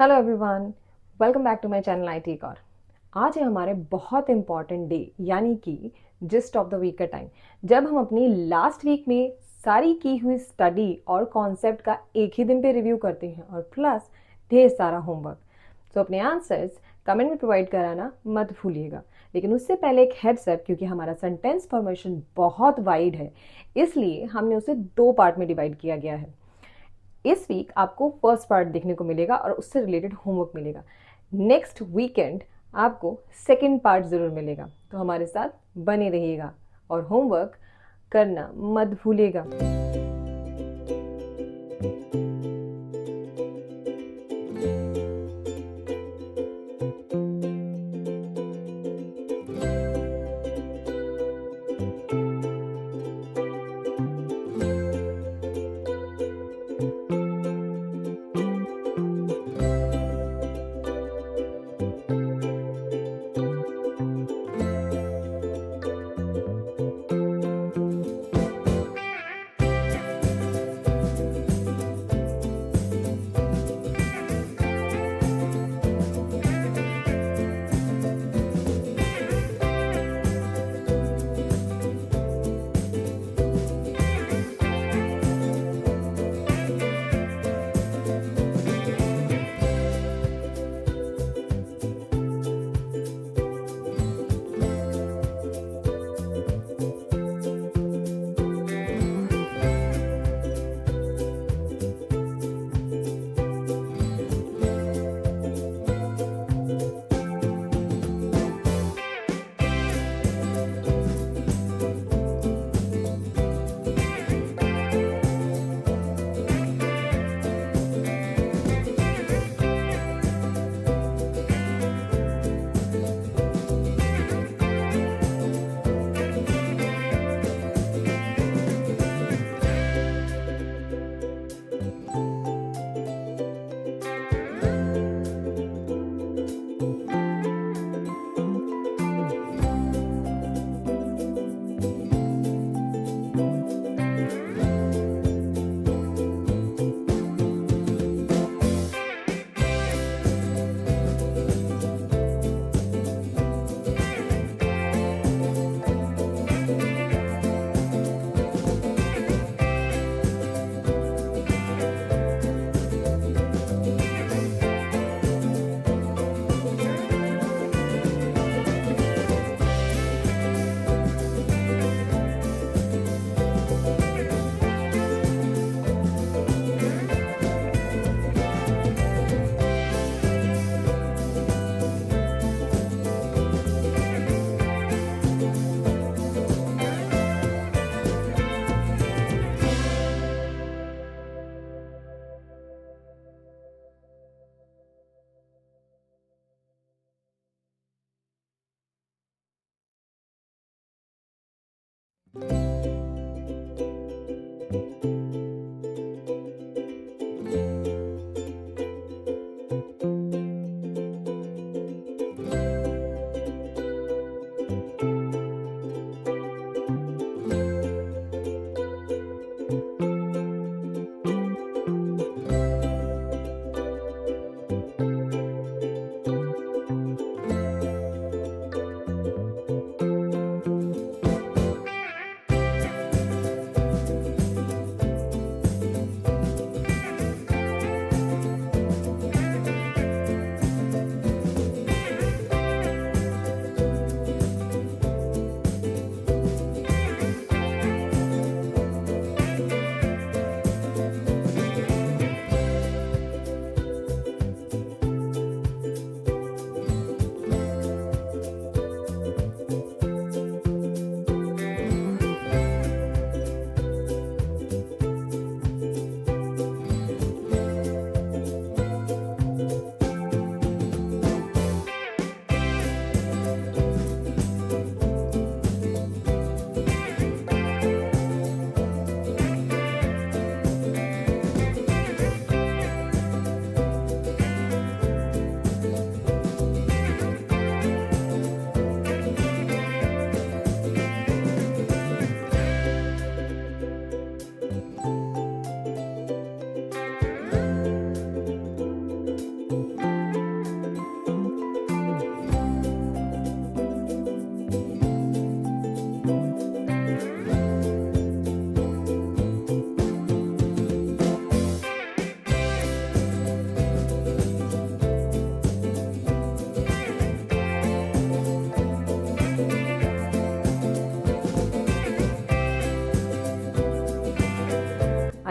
Hello everyone, welcome back to my channel I take और आज है हमारे बहुत इंपॉर्टेंट डे यानी कि जिस्ट ऑफ द वीक का टाइम, जब हम अपनी लास्ट वीक में सारी की हुई स्टडी और कॉन्सेप्ट का एक ही दिन पे रिव्यू करते हैं और प्लस ढेर सारा होमवर्क। तो अपने आंसर्स कमेंट में प्रोवाइड कराना मत भूलिएगा। लेकिन उससे पहले एक हेड्स अप, क्योंकि हमारा सेंटेंस फॉर्मेशन बहुत वाइड है, इसलिए हमने उसे दो पार्ट में डिवाइड किया गया है। इस वीक आपको फर्स्ट पार्ट देखने को मिलेगा और उससे रिलेटेड होमवर्क मिलेगा। नेक्स्ट वीकेंड आपको सेकेंड पार्ट ज़रूर मिलेगा, तो हमारे साथ बने रहिएगा और होमवर्क करना मत भूलिएगा।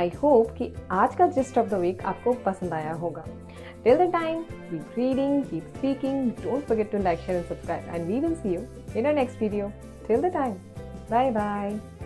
आई होप कि आज का जिस्ट ऑफ द वीक आपको पसंद आया होगा. Till the time, keep reading, keep speaking, don't forget to like, share and subscribe, and we will see you in our next video. Till the time, bye bye.